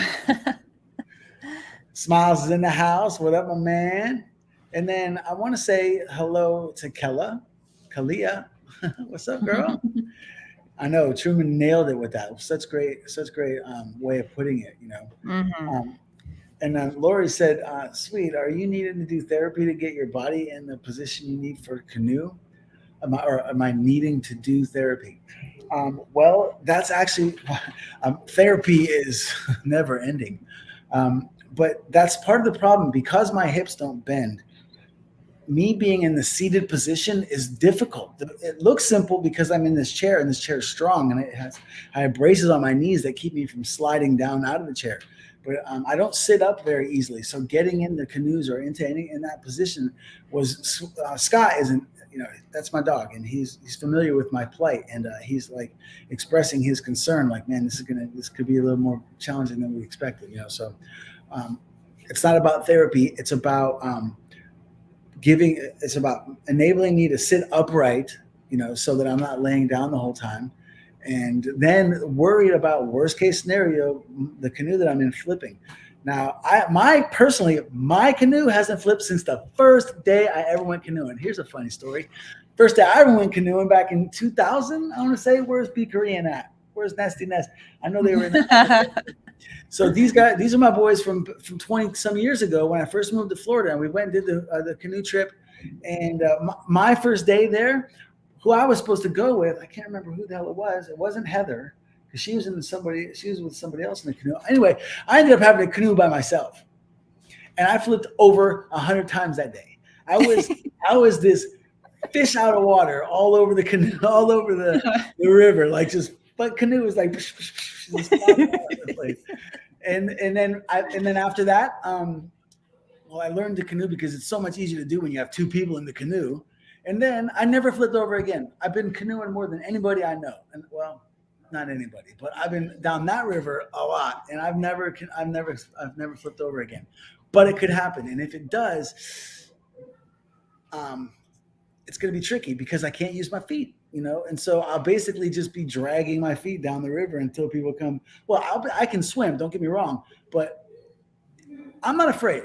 Smiles is in the house. What up, my man? And then I want to say hello to Kalia. What's up, girl? I know Truman nailed it with that. Such great way of putting it, And then Lori said, Sweet, are you needing to do therapy to get your body in the position you need for canoe? Am I needing to do therapy? Well, that's actually, therapy is never ending. But that's part of the problem. Because my hips don't bend, me being in the seated position is difficult. It looks simple because I'm in this chair, and this chair is strong, and I have braces on my knees that keep me from sliding down out of the chair. But I don't sit up very easily. So getting in the canoes or in that position was Scott isn't, that's my dog, and he's familiar with my plight, and he's like expressing his concern, like, man, this could be a little more challenging than we expected, So it's not about therapy. It's about it's about enabling me to sit upright, so that I'm not laying down the whole time. And then worried about worst case scenario, the canoe that I'm in flipping. Now, my canoe hasn't flipped since the first day I ever went canoeing. Here's a funny story. First day I ever went canoeing back in 2000, I want to say, where's B Korean at? Where's Nasty Nest? I know they were in So these are my boys from 20 some years ago when I first moved to Florida, and we went and did the canoe trip. And my first day there, who I was supposed to go with, I can't remember who the hell it was. It wasn't Heather, because she was with somebody else in the canoe. Anyway, I ended up having a canoe by myself, and I flipped over 100 times that day. I was this fish out of water all over the canoe, all over the river, like but canoe was like, and then after that, I learned to canoe because it's so much easier to do when you have two people in the canoe. And then I never flipped over again. I've been canoeing more than anybody I know, and not anybody, but I've been down that river a lot, and I've never flipped over again. But it could happen, and if it does, it's going to be tricky because I can't use my feet, and so I'll basically just be dragging my feet down the river until people come. Well, I can swim, don't get me wrong, but I'm not afraid.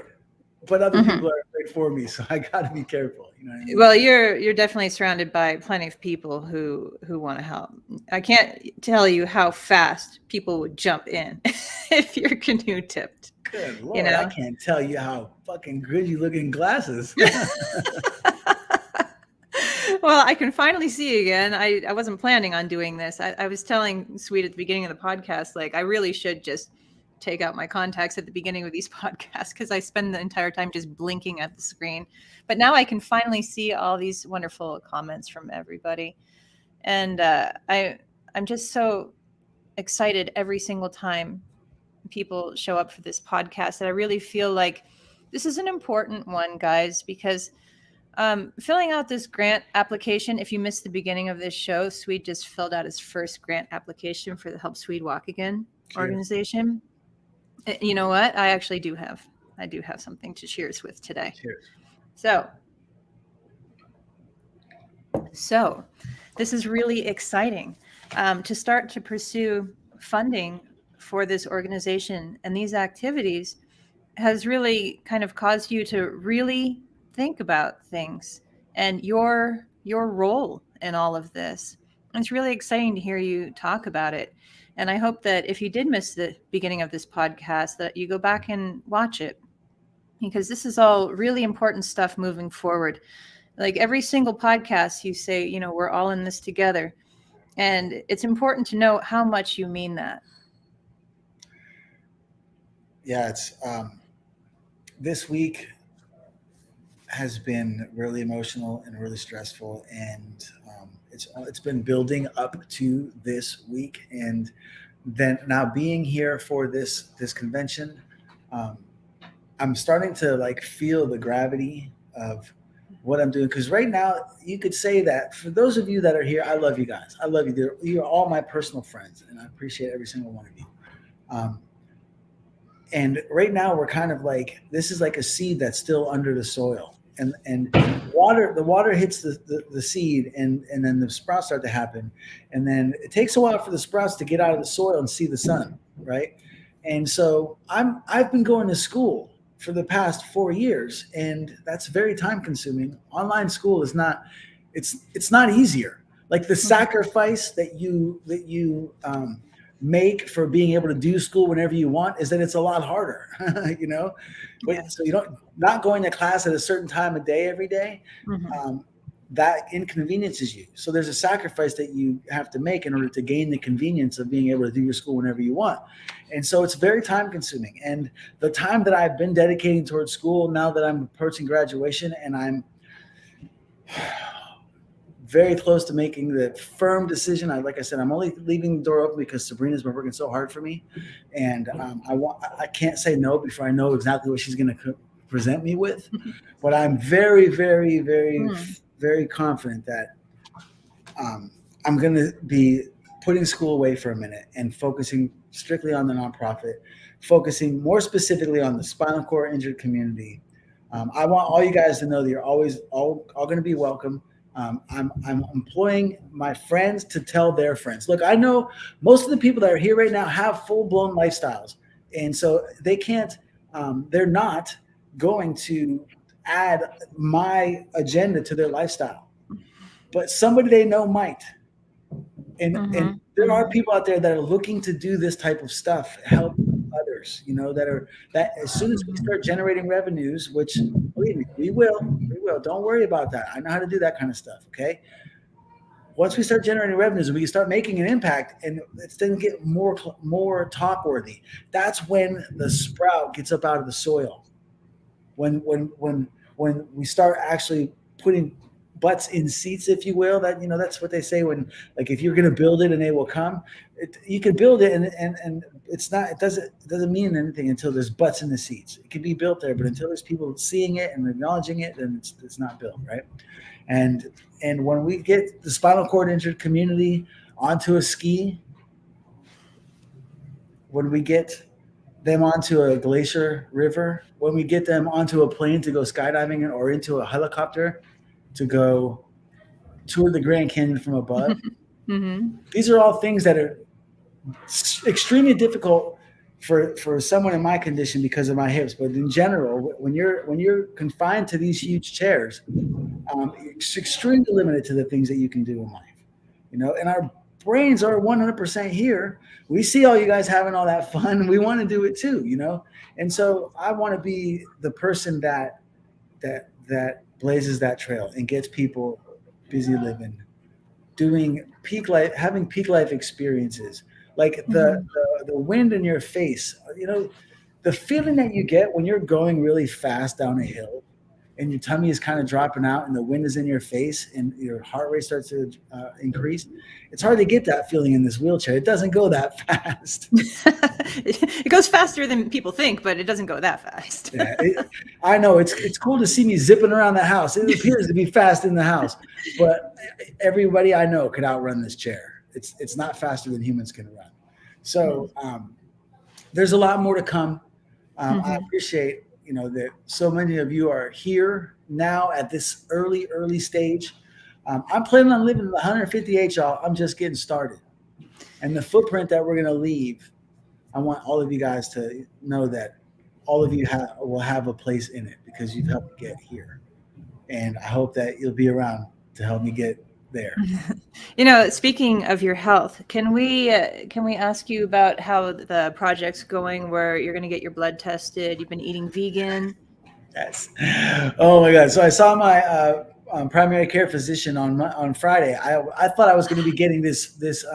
but other Mhm. people are afraid for me, so I got to be careful. You know what I mean? Well, you're definitely surrounded by plenty of people who want to help. I can't tell you how fast people would jump in if your canoe tipped. Good You Lord, I know. can't tell you how fucking good you look in glasses. Well, I can finally see again. I wasn't planning on doing this. I was telling Sweet at the beginning of the podcast, like I really should just take out my contacts at the beginning of these podcasts because I spend the entire time just blinking at the screen. But now I can finally see all these wonderful comments from everybody, and I'm just so excited every single time people show up for this podcast that I really feel like this is an important one, guys, because filling out this grant application, if you missed the beginning of this show, Swede just filled out his first grant application for the Help Swede Walk Again organization. You know what? I do have something to cheers with today. Cheers. So this is really exciting to start to pursue funding for this organization, and these activities has really kind of caused you to really think about things and your role in all of this. And it's really exciting to hear you talk about it. And I hope that if you did miss the beginning of this podcast, that you go back and watch it, because this is all really important stuff moving forward. Like every single podcast, you say, you know, we're all in this together. And it's important to know how much you mean that. Yeah, it's this week has been really emotional and really stressful, and it's been building up to this week, and then now being here for this convention, um, I'm starting to like feel the gravity of what I'm doing, because right now you could say that for those of you that are here, I love you guys. I love you. You're all my personal friends, and I appreciate every single one of you. Um, and right now we're kind of like, this is like a seed that's still under the soil, and the water hits the seed, and then the sprouts start to happen, and then it takes a while for the sprouts to get out of the soil and see the sun, right? And so I've been going to school for the past 4 years, and that's very time consuming. Online school is not, it's not easier. Like the sacrifice that you make for being able to do school whenever you want is that it's a lot harder, you know. But Yeah. so you don't, not going to class at a certain time of day every day, that inconveniences you. So there's a sacrifice that you have to make in order to gain the convenience of being able to do your school whenever you want. And so it's very time consuming. And the time that I've been dedicating towards school, now that I'm approaching graduation and I'm very close to making the firm decision. Like I said, I'm only leaving the door open because Sabrina's been working so hard for me, and I can't say no before I know exactly what she's going to present me with. But I'm very, very, very, very confident that I'm going to be putting school away for a minute and focusing strictly on the nonprofit, focusing more specifically on the spinal cord injured community. I want all you guys to know that you're always all going to be welcome. I'm employing my friends to tell their friends. Look, I know most of the people that are here right now have full-blown lifestyles, and so they can't. They're not going to add my agenda to their lifestyle, but somebody they know might. And there are people out there that are looking to do this type of stuff, help others. You know, that as soon as we start generating revenues, which believe me, we will. Don't worry about that. I know how to do that kind of stuff. Okay. Once we start generating revenues and we start making an impact, and it's going to get more talk worthy, that's when the sprout gets up out of the soil. When we start actually putting butts in seats, if you will, that, you know, that's what they say when, like, if you're going to build it and they will come, you can build it and it doesn't mean anything until there's butts in the seats. It can be built there, but until there's people seeing it and acknowledging it, then it's not built, right? And when we get the spinal cord injured community onto a ski, when we get them onto a glacier river, when we get them onto a plane to go skydiving or into a helicopter to go tour the Grand Canyon from above, these are all things that are extremely difficult for someone in my condition because of my hips, but in general, when you're confined to these huge chairs, it's extremely limited to the things that you can do in life. And our brains are 100% here. We see all you guys having all that fun. We want to do it too. And so I want to be the person that blazes that trail and gets people busy living, doing peak life, having peak life experiences, like the wind in your face. The feeling that you get when you're going really fast down a hill and your tummy is kind of dropping out and the wind is in your face and your heart rate starts to increase. It's hard to get that feeling in this wheelchair. It doesn't go that fast. It goes faster than people think, but it doesn't go that fast. Yeah, I know it's cool to see me zipping around the house. It appears to be fast in the house, but everybody I know could outrun this chair. It's not faster than humans can run. So there's a lot more to come. I appreciate that so many of you are here now at this early stage. I'm planning on living to 158, y'all. I'm just getting started, and the footprint that we're gonna leave, I want all of you guys to know that all of you will have a place in it because you've helped me get here, and I hope that you'll be around to help me get there. Speaking of your health, can we ask you about how the project's going where you're going to get your blood tested? You've been eating vegan. Yes. Oh my God. So I saw my primary care physician on Friday. I thought I was going to be getting this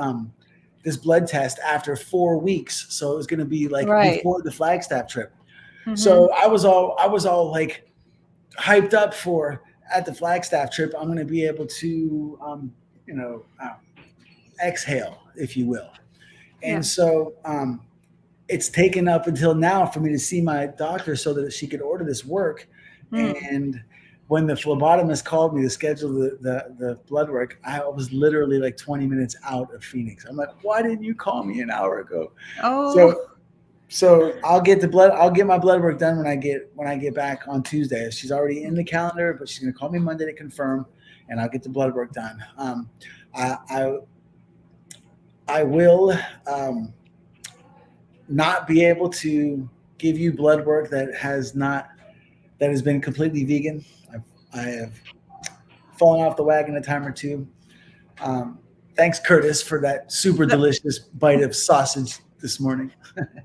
blood test after 4 weeks. So it was going to be like before the Flagstaff trip. So I was all like hyped up for at the Flagstaff trip. I'm going to be able to, exhale, if you will. And so it's taken up until now for me to see my doctor so that she could order this work. And when the phlebotomist called me to schedule the blood work, I was literally like 20 minutes out of Phoenix. I'm like, why didn't you call me an hour ago? Oh. So I'll get my blood work done when I get back on Tuesday. She's already in the calendar, but she's gonna call me Monday to confirm, and I'll get the blood work done. I will not be able to give you blood work that has been completely vegan. I have fallen off the wagon a time or two. Thanks, Curtis, for that super delicious bite of sausage this morning.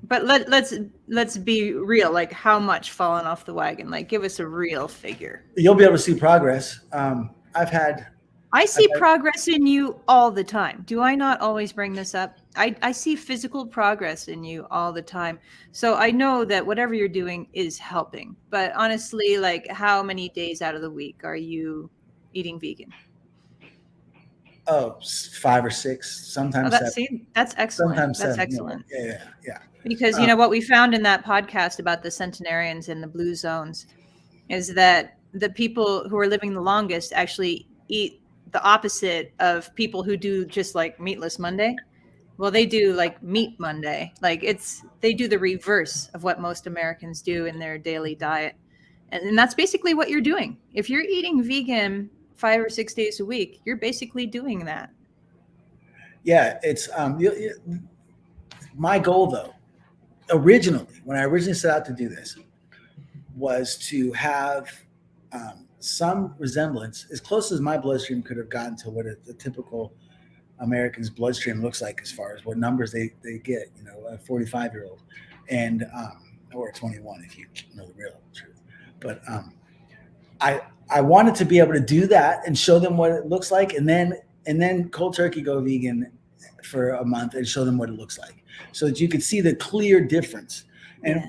But let's be real. Like, how much fallen off the wagon? Like, give us a real figure. You'll be able to see progress. I see progress in you all the time. Do I not always bring this up? I see physical progress in you all the time. So I know that whatever you're doing is helping. But honestly, like, how many days out of the week are you eating vegan? Oh, 5 or 6, sometimes 7. That's excellent. Sometimes that's 7. Excellent. Yeah. Because what we found in that podcast about the centenarians in the blue zones is that the people who are living the longest actually eat the opposite of people who do just like meatless Monday. Well, they do like meat Monday. Like they do the reverse of what most Americans do in their daily diet. And that's basically what you're doing. If you're eating vegan 5 or 6 days a week, you're basically doing that. Yeah, it's my goal though. When I originally set out to do this, was to have some resemblance, as close as my bloodstream could have gotten to what the typical American's bloodstream looks like, as far as what numbers they get. A 45-year-old, and or a 21 if you know the real truth. But I wanted to be able to do that and show them what it looks like, and then cold turkey go vegan for a month and show them what it looks like, so that you could see the clear difference.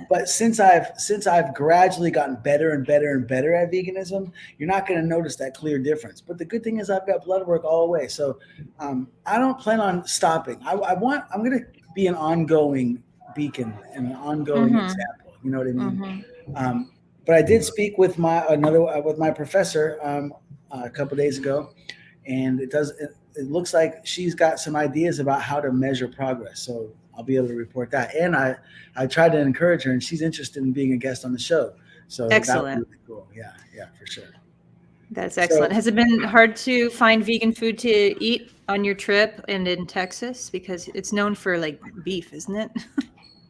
But since I've gradually gotten better and better and better at veganism, you're not going to notice that clear difference. But the good thing is I've got blood work all the way, so I don't plan on stopping. I'm going to be an ongoing beacon and an ongoing example. You know what I mean? But I did speak with my professor a couple of days ago, and it looks like she's got some ideas about how to measure progress. So I'll be able to report that. And I tried to encourage her, and she's interested in being a guest on the show. So excellent. That's really cool. Yeah, for sure. That's excellent. Has it been hard to find vegan food to eat on your trip and in Texas? Because it's known for like beef, isn't it?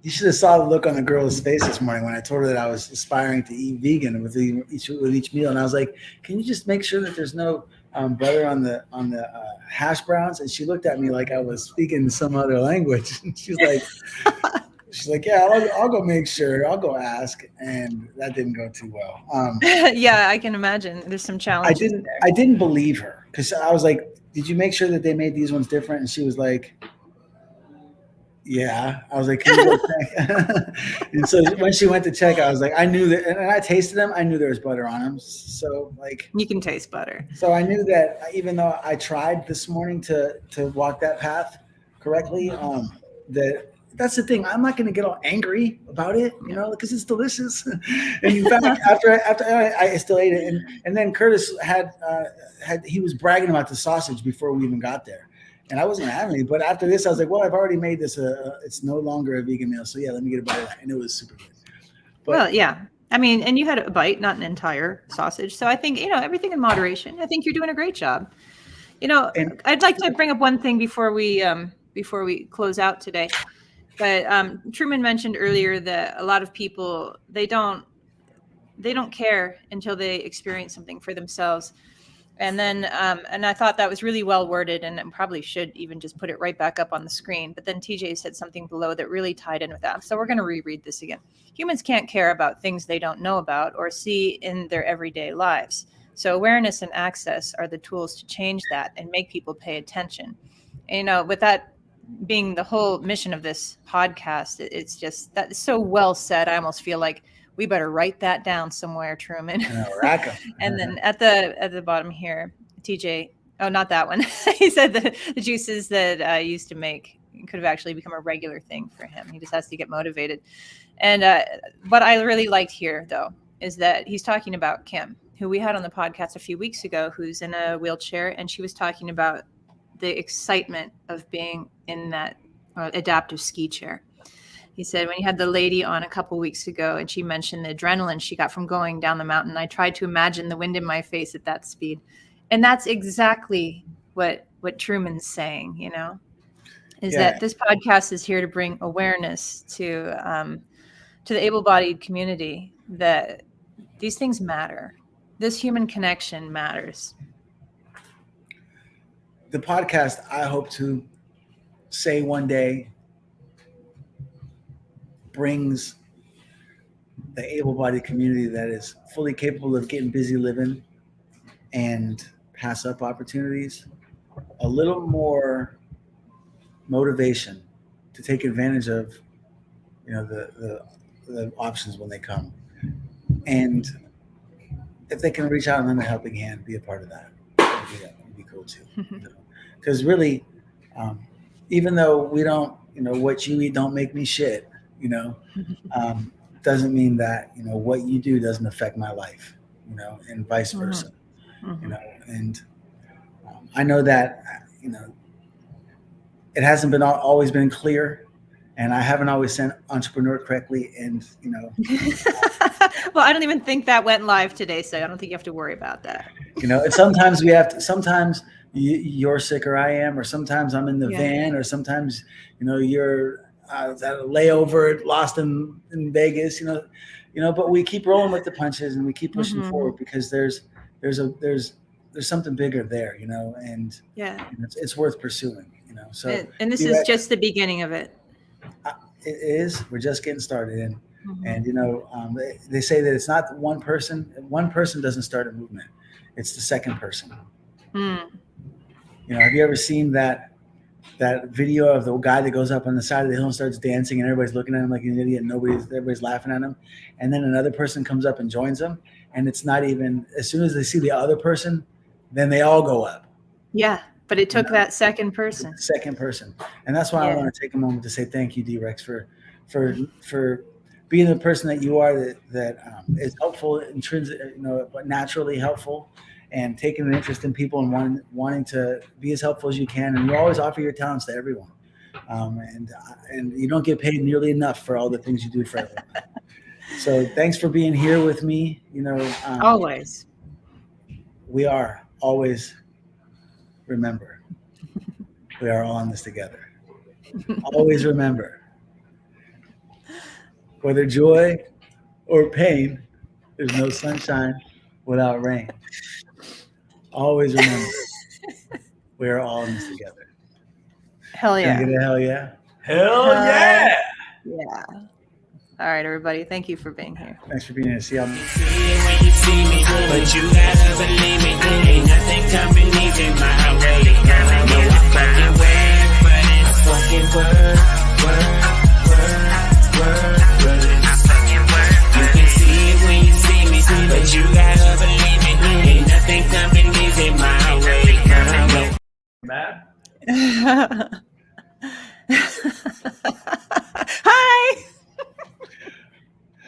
You should have saw the look on the girl's face this morning when I told her that I was aspiring to eat vegan with each meal, and I was like, "Can you just make sure that there's no butter on the hash browns?" And she looked at me like I was speaking some other language. She's like, "Yeah, I'll go make sure. I'll go ask," and that didn't go too well. Yeah, I can imagine. There's some challenges there. I didn't believe her because I was like, "Did you make sure that they made these ones different?" And she was like, yeah. I was like, can you go check? And so when she went to check, I was like, I knew that, and I tasted them. I knew there was butter on them. So like, You can taste butter. so I knew that even though I tried this morning to walk that path correctly, that's the thing. I'm not going to get all angry about it, because it's delicious. And in fact, after I still ate it, and then Curtis he was bragging about the sausage before we even got there. And I wasn't having any, but after this, I was like, well, I've already made this. It's no longer a vegan meal. So yeah, let me get a bite of that. And it was super good. But, well, yeah. I mean, and you had a bite, not an entire sausage. So I think, everything in moderation. I think you're doing a great job. I'd like to bring up one thing before we close out today. But Truman mentioned earlier that a lot of people, they don't care until they experience something for themselves. And then, and I thought that was really well worded, and probably should even just put it right back up on the screen. But then TJ said something below that really tied in with that. So we're going to reread this again. Humans can't care about things they don't know about or see in their everyday lives. So awareness and access are the tools to change that and make people pay attention. And, with that being the whole mission of this podcast, it's just that is so well said. I almost feel like we better write that down somewhere, Truman. Rack 'em. And then at the bottom here, TJ, oh, not that one. He said the juices that I used to make could have actually become a regular thing for him. He just has to get motivated. And what I really liked here, though, is that he's talking about Kim, who we had on the podcast a few weeks ago, who's in a wheelchair. And she was talking about the excitement of being in that adaptive ski chair. He said, when you had the lady on a couple weeks ago and she mentioned the adrenaline she got from going down the mountain, I tried to imagine the wind in my face at that speed. And that's exactly what Truman's saying, is that this podcast is here to bring awareness to the able-bodied community that these things matter. This human connection matters. The podcast, I hope to say one day, brings the able-bodied community that is fully capable of getting busy living and pass up opportunities a little more motivation to take advantage of the options when they come, and if they can reach out and lend a helping hand, be a part of that would be cool too. Because really, even though we don't, what you eat don't make me shit, doesn't mean that what you do doesn't affect my life, and vice versa. And I know that it hasn't been always been clear, and I haven't always sent entrepreneur correctly, and well, I don't even think that went live today, so I don't think you have to worry about that. And sometimes we have to. Sometimes you're sick or I am, or sometimes I'm in the van, or sometimes you're at a layover, lost in Vegas, but we keep rolling with the punches and we keep pushing forward because there's something bigger there, and it's worth pursuing, So and this is just the beginning of it. It is. We're just getting started, and they say that it's not one person. One person doesn't start a movement; it's the second person. Have you ever seen that video of the guy that goes up on the side of the hill and starts dancing, and everybody's looking at him like an idiot, and everybody's laughing at him, and then another person comes up and joins him, and it's not even as soon as they see the other person, then they all go up. Yeah, but it took that second person. And that's why I want to take a moment to say thank you, D-Rex, for being the person that you are, that is helpful, intrinsic, but naturally helpful, and taking an interest in people and wanting to be as helpful as you can. And you always offer your talents to everyone. And you don't get paid nearly enough for all the things you do for everyone. So thanks for being here with me. Always. We are always, remember, we are all in this together. Always remember, Whether joy or pain, there's no sunshine without rain. Always remember, we are all in this together. Hell Can I yeah. get a hell yeah? Hell yeah! Yeah. All right, everybody. Thank you for being here. Thanks for being here. See y'all. When you see me, but you gotta believe me. Ain't nothing coming easy my way. No, I fucking work, but it's fucking work. I fucking work. You can see it when you see me, but you gotta believe me. Ain't nothing coming easy my way. Mad?